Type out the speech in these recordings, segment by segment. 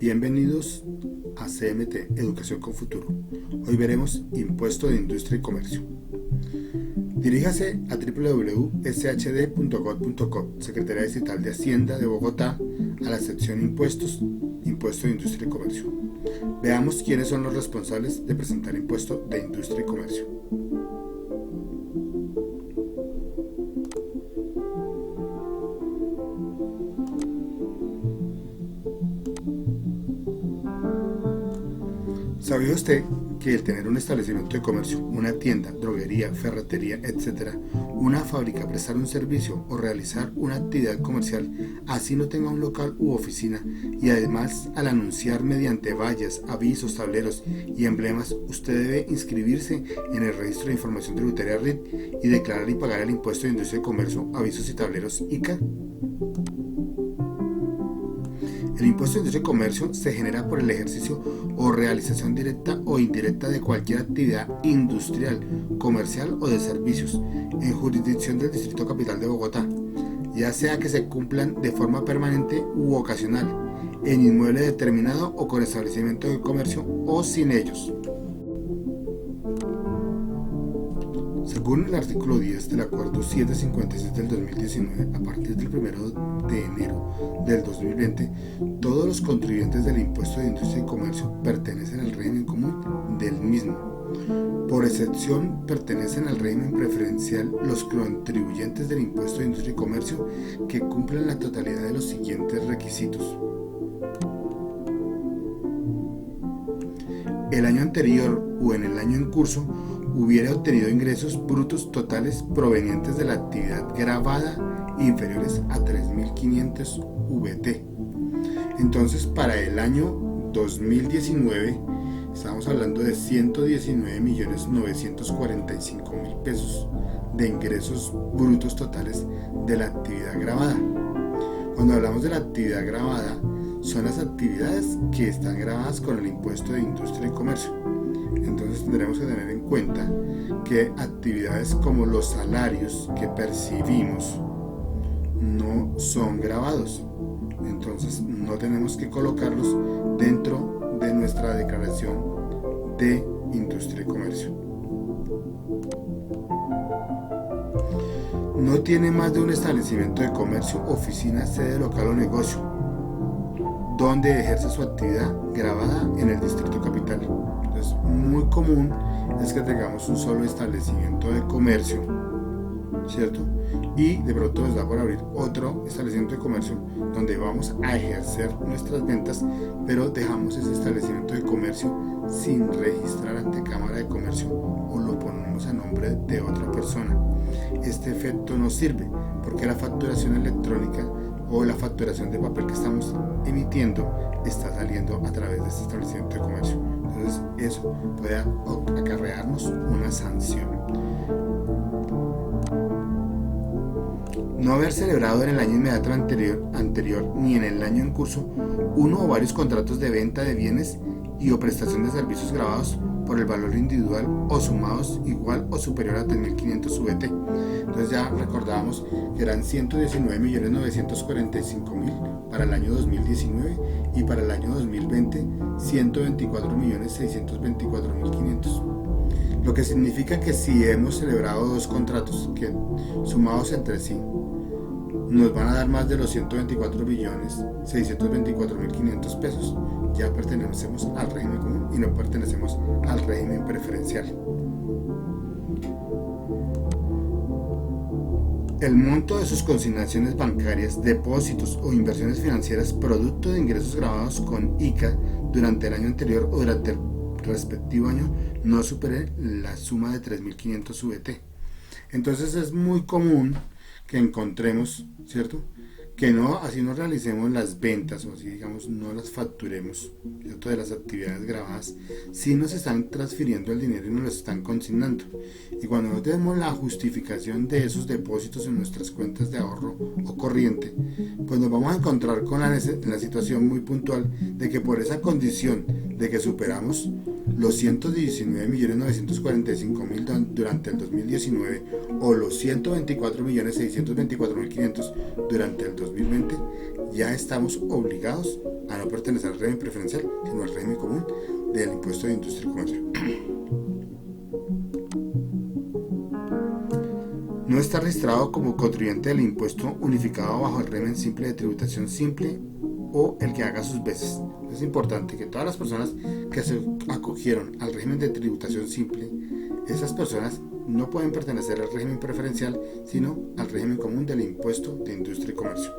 Bienvenidos a CMT Educación con Futuro. Hoy veremos Impuesto de Industria y Comercio. Diríjase a www.shd.gov.co, Secretaría Distrital de Hacienda de Bogotá, a la sección Impuestos, Impuesto de Industria y Comercio. Veamos quiénes son los responsables de presentar Impuesto de Industria y Comercio. ¿Sabía usted que el tener un establecimiento de comercio, una tienda, droguería, ferretería, etc., una fábrica, prestar un servicio o realizar una actividad comercial, así no tenga un local u oficina, y además al anunciar mediante vallas, avisos, tableros y emblemas, usted debe inscribirse en el Registro de Información Tributaria RIT y declarar y pagar el Impuesto de Industria y Comercio, avisos y tableros ICA? El impuesto de industria y comercio se genera por el ejercicio o realización directa o indirecta de cualquier actividad industrial, comercial o de servicios en jurisdicción del Distrito Capital de Bogotá, ya sea que se cumplan de forma permanente u ocasional, en inmueble determinado o con establecimiento de comercio o sin ellos. Según el artículo 10 del Acuerdo 756 del 2019, a partir del 1 de enero del 2020, todos los contribuyentes del Impuesto de Industria y Comercio pertenecen al régimen común del mismo. Por excepción, pertenecen al régimen preferencial los contribuyentes del Impuesto de Industria y Comercio que cumplen la totalidad de los siguientes requisitos. El año anterior o en el año en curso hubiera obtenido ingresos brutos totales provenientes de la actividad gravada inferiores a 3.500 VT. Entonces, para el año 2019 estamos hablando de 119.945.000 pesos de ingresos brutos totales de la actividad gravada. Cuando hablamos de la actividad gravada, son las actividades que están gravadas con el Impuesto de Industria y Comercio. Entonces tendremos que tener en cuenta que actividades como los salarios que percibimos no son gravados. Entonces no tenemos que colocarlos dentro de nuestra declaración de industria y comercio. No tiene más de un establecimiento de comercio, oficina, sede local o negocio donde ejerce su actividad gravada en el Distrito Capital. Entonces, muy común es que tengamos un solo establecimiento de comercio, ¿cierto? Y de pronto nos da por abrir otro establecimiento de comercio donde vamos a ejercer nuestras ventas, pero dejamos ese establecimiento de comercio sin registrar ante Cámara de Comercio o lo ponemos a nombre de otra persona. Este efecto no sirve porque la facturación electrónica o la facturación de papel que estamos emitiendo está saliendo a través de este establecimiento de comercio. Entonces eso puede acarrearnos una sanción. No haber celebrado en el año inmediato anterior ni en el año en curso uno o varios contratos de venta de bienes y o prestación de servicios grabados por el valor individual o sumados igual o superior a 3.500 VT. Entonces ya recordábamos que eran 119.945.000 para el año 2019 y para el año 2020 124.624.500. Lo que significa que si hemos celebrado dos contratos que sumados entre sí nos van a dar más de los 124.624.500 pesos, ya pertenecemos al régimen común y no pertenecemos al régimen preferencial. El monto de sus consignaciones bancarias, depósitos o inversiones financieras producto de ingresos gravados con ICA durante el año anterior o durante el respectivo año no supere la suma de 3.500 VT. Entonces es muy común que encontremos, ¿cierto?, que no, así no realicemos las ventas o así digamos no las facturemos, ¿cierto?, de las actividades grabadas, si nos están transfiriendo el dinero y nos lo están consignando. Y cuando no tenemos la justificación de esos depósitos en nuestras cuentas de ahorro o corriente, pues nos vamos a encontrar con la situación muy puntual de que por esa condición de que superamos los 119.945.000 durante el 2019 o los 124.624.500 durante el 2020, ya estamos obligados a no pertenecer al régimen preferencial, sino al régimen común del impuesto de industria y comercio. No está registrado como contribuyente del impuesto unificado bajo el régimen simple de tributación simple o el que haga sus veces. Es importante que todas las personas que se acogieron al régimen de tributación simple, esas personas no pueden pertenecer al régimen preferencial, sino al régimen común del impuesto de industria y comercio.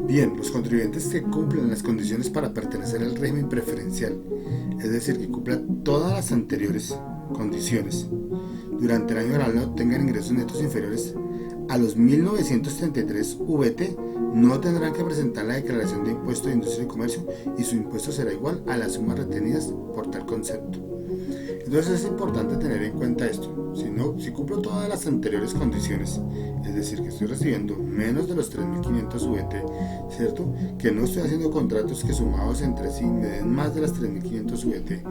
Bien, los contribuyentes que cumplen las condiciones para pertenecer al régimen preferencial, es decir, que cumplan todas las anteriores condiciones, durante el año laboral tengan ingresos netos inferiores a los 1933 VT, no tendrán que presentar la declaración de impuesto de industria y comercio y su impuesto será igual a las sumas retenidas por tal concepto. Entonces es importante tener en cuenta esto. Si cumplo todas las anteriores condiciones, es decir, que estoy recibiendo menos de los 3.500 VT, ¿cierto? Que no estoy haciendo contratos que sumados entre sí me den más de las 3.500 VT,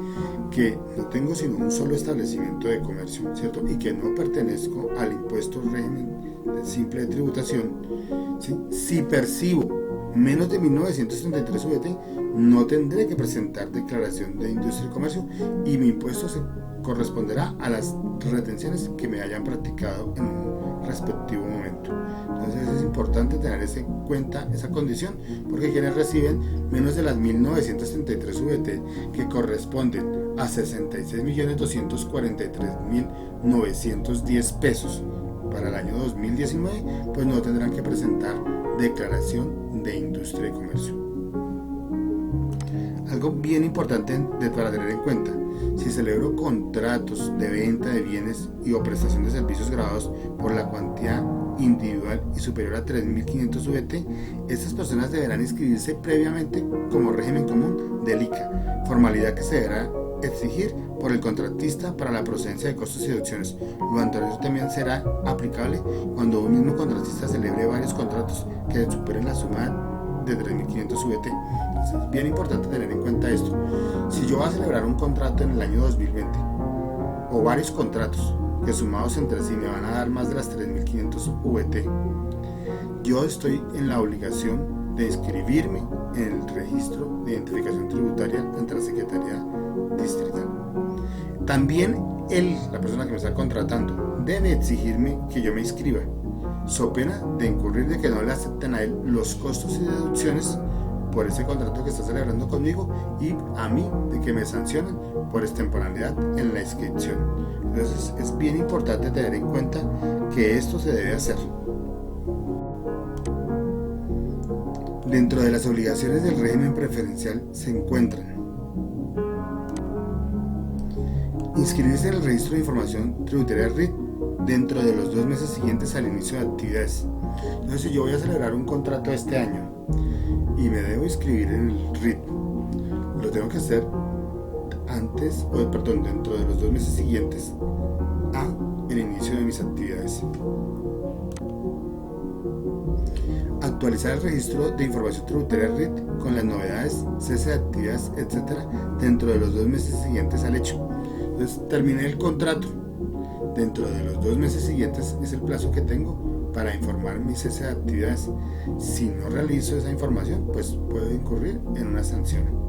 que no tengo sino un solo establecimiento de comercio, ¿cierto? Y que no pertenezco al impuesto régimen simple de tributación, ¿sí? Si percibo menos de 1933 VT, no tendré que presentar declaración de industria y comercio y mi impuesto se corresponderá a las retenciones que me hayan practicado en un respectivo momento. Entonces es importante tener en cuenta esa condición, porque quienes reciben menos de las 1933 VT, que corresponden a 66.243.910 pesos para el año 2019, pues no tendrán que presentar declaración de industria y comercio. Algo bien importante para tener en cuenta: si celebro contratos de venta de bienes y o prestación de servicios grabados por la cuantía individual y superior a 3.500 VT, estas personas deberán inscribirse previamente como régimen común del ICA, formalidad que se deberá exigir por el contratista para la procedencia de costos y deducciones. Lo anterior también será aplicable cuando un mismo contratista celebre varios contratos que superen la suma de 3.500 VT. Entonces, es bien importante tener en cuenta esto. Si yo voy a celebrar un contrato en el año 2020 o varios contratos que sumados entre sí me van a dar más de las 3.500 VT, yo estoy en la obligación de inscribirme en el registro de identificación tributaria ante la Secretaría Distrital. También la persona que me está contratando, debe exigirme que yo me inscriba, so pena de incurrir de que no le acepten a él los costos y deducciones por ese contrato que está celebrando conmigo y a mí de que me sancionen por extemporaneidad en la inscripción. Entonces es bien importante tener en cuenta que esto se debe hacer. Dentro de las obligaciones del régimen preferencial se encuentran: inscribirse en el registro de información tributaria RIT dentro de los 2 meses siguientes al inicio de actividades. Entonces, si yo voy a celebrar un contrato este año y me debo inscribir en el RIT, lo tengo que hacer dentro de los 2 meses siguientes a el inicio de mis actividades. Actualizar el registro de información tributaria RIT con las novedades, cese de actividades, etc. dentro de los 2 meses siguientes al hecho. Entonces, terminé el contrato. Dentro de los 2 meses siguientes es el plazo que tengo para informar mi cese de actividades. Si no realizo esa información, pues puedo incurrir en una sanción.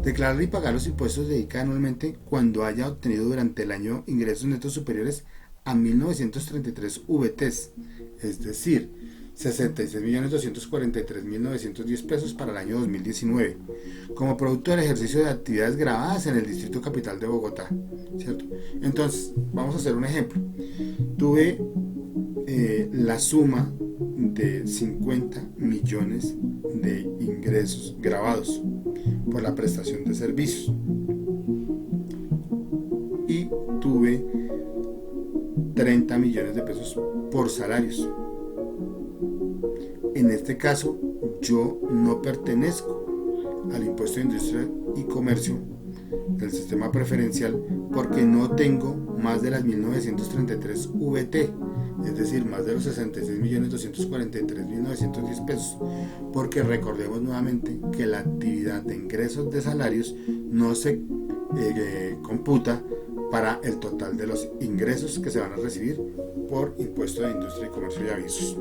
Declarar y pagar los impuestos de ICA anualmente cuando haya obtenido durante el año ingresos netos superiores a 1.933 VTs, es decir, 66.243.910 pesos para el año 2019, como producto del ejercicio de actividades grabadas en el Distrito Capital de Bogotá, ¿cierto? Entonces, vamos a hacer un ejemplo. Tuve la suma de 50 millones de ingresos grabados por la prestación de servicios y tuve 30 millones de pesos por salarios. En este caso, yo no pertenezco al impuesto de industria y comercio del sistema preferencial porque no tengo más de las 1.933 VT, es decir, más de los 66.243.910 pesos, porque recordemos nuevamente que la actividad de ingresos de salarios no se computa para el total de los ingresos que se van a recibir por impuesto de industria y comercio y avisos.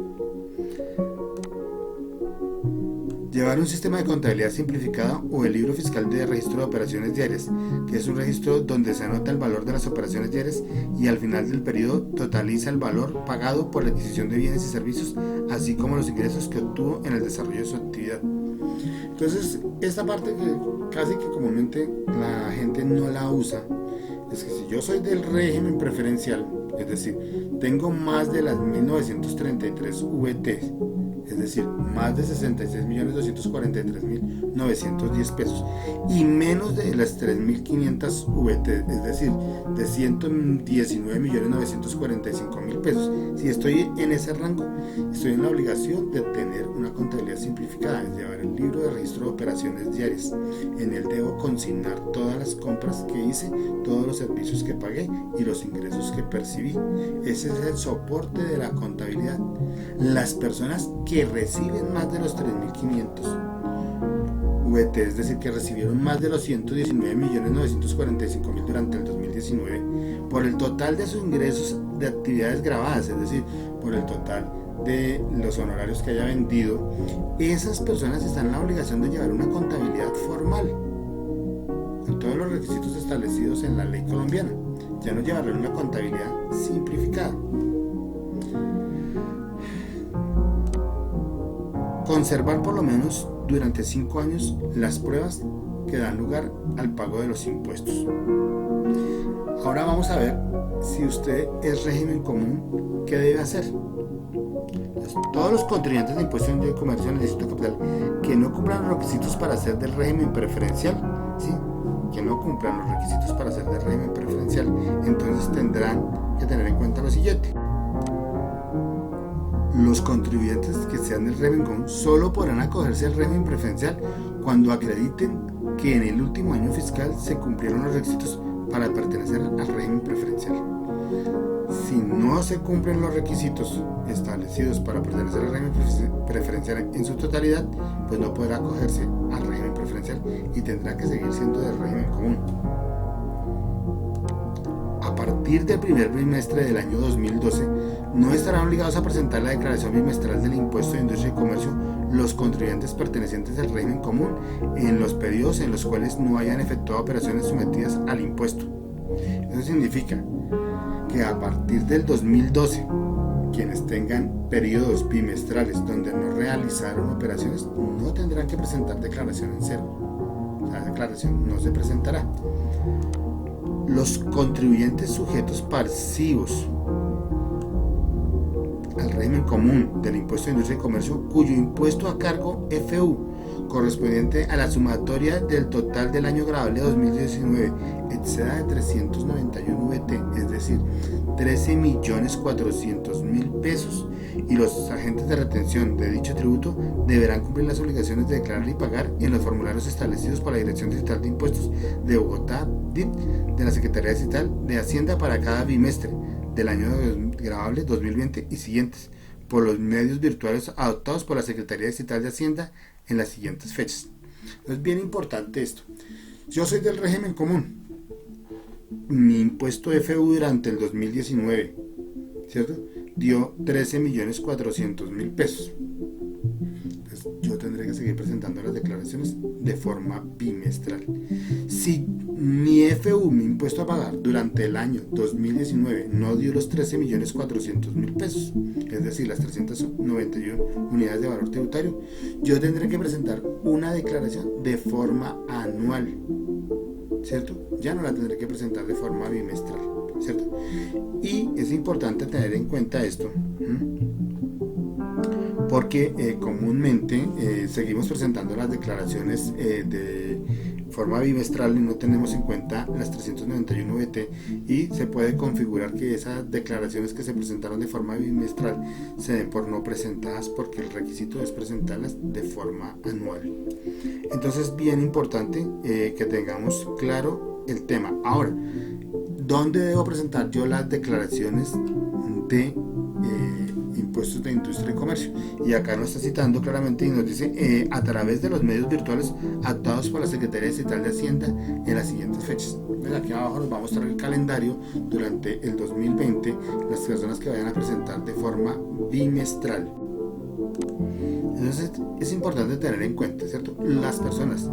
Llevar un sistema de contabilidad simplificado o el libro fiscal de registro de operaciones diarias, que es un registro donde se anota el valor de las operaciones diarias y al final del periodo totaliza el valor pagado por la adquisición de bienes y servicios, así como los ingresos que obtuvo en el desarrollo de su actividad. Entonces, esta parte que casi que comúnmente la gente no la usa, es que si yo soy del régimen preferencial, es decir, tengo más de las 1933 VT, es decir, más de 66.243.910 pesos y menos de las 3.500 VT, es decir, de 119.945.000 pesos. Si estoy en ese rango, estoy en la obligación de tener una contabilidad simplificada, es llevar el libro de registro de operaciones diarias. En él debo consignar todas las compras que hice, todos los servicios que pagué y los ingresos que percibí. Ese es el soporte de la contabilidad. Las personas que reciben más de los 3.500 VT, es decir, que recibieron más de los 119.945.000 durante el 2019, por el total de sus ingresos de actividades grabadas, es decir, por el total de los honorarios que haya vendido, esas personas están en la obligación de llevar una contabilidad formal con todos los requisitos establecidos en la ley colombiana. Ya no llevarán una contabilidad simplificada. Conservar por lo menos durante 5 años las pruebas que dan lugar al pago de los impuestos. Ahora vamos a ver si usted es régimen común, ¿qué debe hacer? Todos los contribuyentes de impuestos de comercio en el distrito capital que no cumplan los requisitos para ser del régimen preferencial, ¿sí? Que no cumplan los requisitos para ser del régimen preferencial, entonces tendrán que tener en cuenta lo siguiente. Los contribuyentes que sean del régimen común solo podrán acogerse al régimen preferencial cuando acrediten que en el último año fiscal se cumplieron los requisitos para pertenecer al régimen preferencial. Si no se cumplen los requisitos establecidos para pertenecer al régimen preferencial en su totalidad, pues no podrá acogerse al régimen preferencial y tendrá que seguir siendo del régimen común. A partir del primer bimestre del año 2012, no estarán obligados a presentar la declaración bimestral del impuesto de industria y comercio los contribuyentes pertenecientes al régimen común en los periodos en los cuales no hayan efectuado operaciones sometidas al impuesto. Eso significa que a partir del 2012, quienes tengan periodos bimestrales donde no realizaron operaciones no tendrán que presentar declaración en cero. La declaración no se presentará. Los contribuyentes sujetos pasivos al régimen común del impuesto de industria y comercio cuyo impuesto a cargo FU correspondiente a la sumatoria del total del año gravable 2019 exceda de 391 VT, es decir, 13.400.000 pesos, y los agentes de retención de dicho tributo deberán cumplir las obligaciones de declarar y pagar en los formularios establecidos por la Dirección Distrital de Impuestos de Bogotá, DIT, de la Secretaría Distrital de Hacienda para cada bimestre del año gravable 2020 y siguientes, por los medios virtuales adoptados por la Secretaría Distrital de Hacienda en las siguientes fechas. Es bien importante esto. Yo soy del régimen común. Mi impuesto FU durante el 2019, ¿cierto?, dio 13.400.000 pesos. Entonces, yo tendré que seguir presentando las declaraciones de forma bimestral. Si mi FU, mi impuesto a pagar, durante el año 2019 no dio los 13.400.000 pesos, es decir, las 391 unidades de valor tributario, yo tendré que presentar una declaración de forma anual, ¿cierto? Ya no la tendré que presentar de forma bimestral, ¿cierto? Y es importante tener en cuenta esto, porque comúnmente seguimos presentando las declaraciones de forma bimestral y no tenemos en cuenta las 391 VT, y se puede configurar que esas declaraciones que se presentaron de forma bimestral se den por no presentadas, porque el requisito es presentarlas de forma anual. Entonces, bien importante que tengamos claro el tema. Ahora, ¿dónde debo presentar yo las declaraciones de impuestos impuestos de industria y comercio. Y acá nos está citando claramente y nos dice a través de los medios virtuales actuados por la Secretaría Estatal de Hacienda en las siguientes fechas. ¿Ves? Aquí abajo nos va a mostrar el calendario durante el 2020, las personas que vayan a presentar de forma bimestral. Entonces es importante tener en cuenta, ¿cierto? Las personas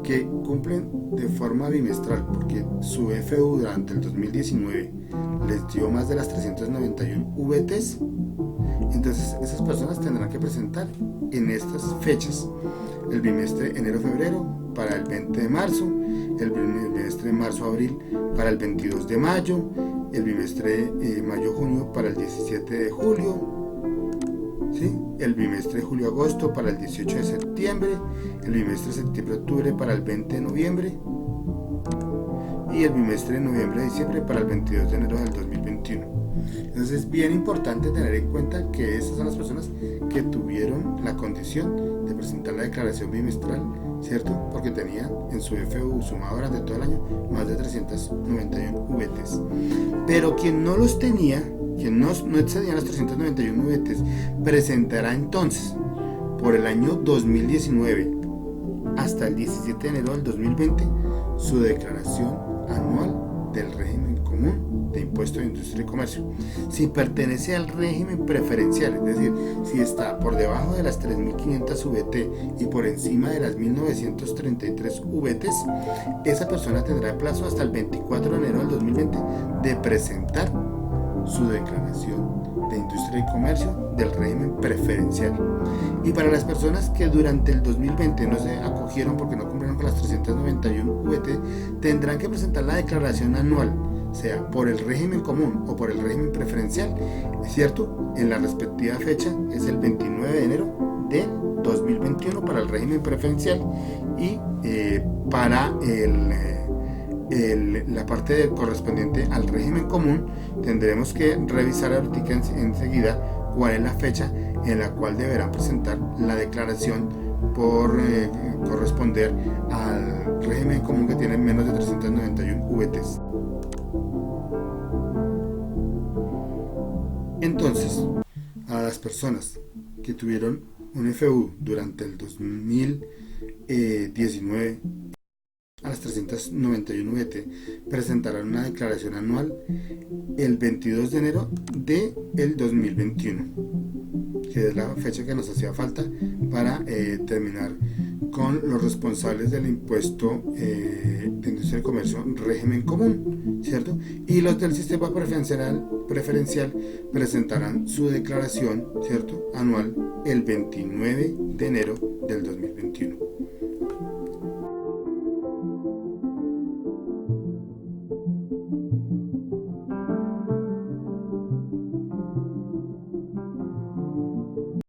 que cumplen de forma bimestral, porque su FU durante el 2019 les dio más de las 391 VTs, entonces esas personas tendrán que presentar en estas fechas: el bimestre enero-febrero para el 20 de marzo, el bimestre marzo-abril para el 22 de mayo, el bimestre mayo-junio para el 17 de julio, ¿sí? El bimestre julio-agosto para el 18 de septiembre, el bimestre septiembre-octubre para el 20 de noviembre y el bimestre noviembre-diciembre para el 22 de enero del 2021. Entonces es bien importante tener en cuenta que esas son las personas que tuvieron la condición de presentar la declaración bimestral, ¿cierto? Porque tenían en su FU sumado durante todo el año más de 391 VTs. Pero quien no los tenía, quien no excedía las 391 VTs, presentará entonces por el año 2019 hasta el 17 de enero del 2020 su declaración anual del régimen común de impuesto de industria y comercio. Si pertenece al régimen preferencial, es decir, si está por debajo de las 3.500 VT y por encima de las 1.933 VTs, esa persona tendrá plazo hasta el 24 de enero del 2020 de presentar su declaración de industria y comercio del régimen preferencial. Y para las personas que durante el 2020 no se acogieron porque no cumplieron con las 391 VT, tendrán que presentar la declaración anual, sea por el régimen común o por el régimen preferencial, ¿cierto? En la respectiva fecha es el 29 de enero de 2021 para el régimen preferencial y para la parte correspondiente al régimen común tendremos que revisar ahorita enseguida cuál es la fecha en la cual deberán presentar la declaración por corresponder al régimen común que tiene menos de 391 VTs. Entonces, a las personas que tuvieron un FU durante el 2019 a las 391 VT presentarán una declaración anual el 22 de enero del 2021, que es la fecha que nos hacía falta para terminar con los responsables del impuesto de industria y comercio régimen común, ¿cierto? Y los del sistema preferencial presentarán su declaración, ¿cierto?, anual el 29 de enero del 2021.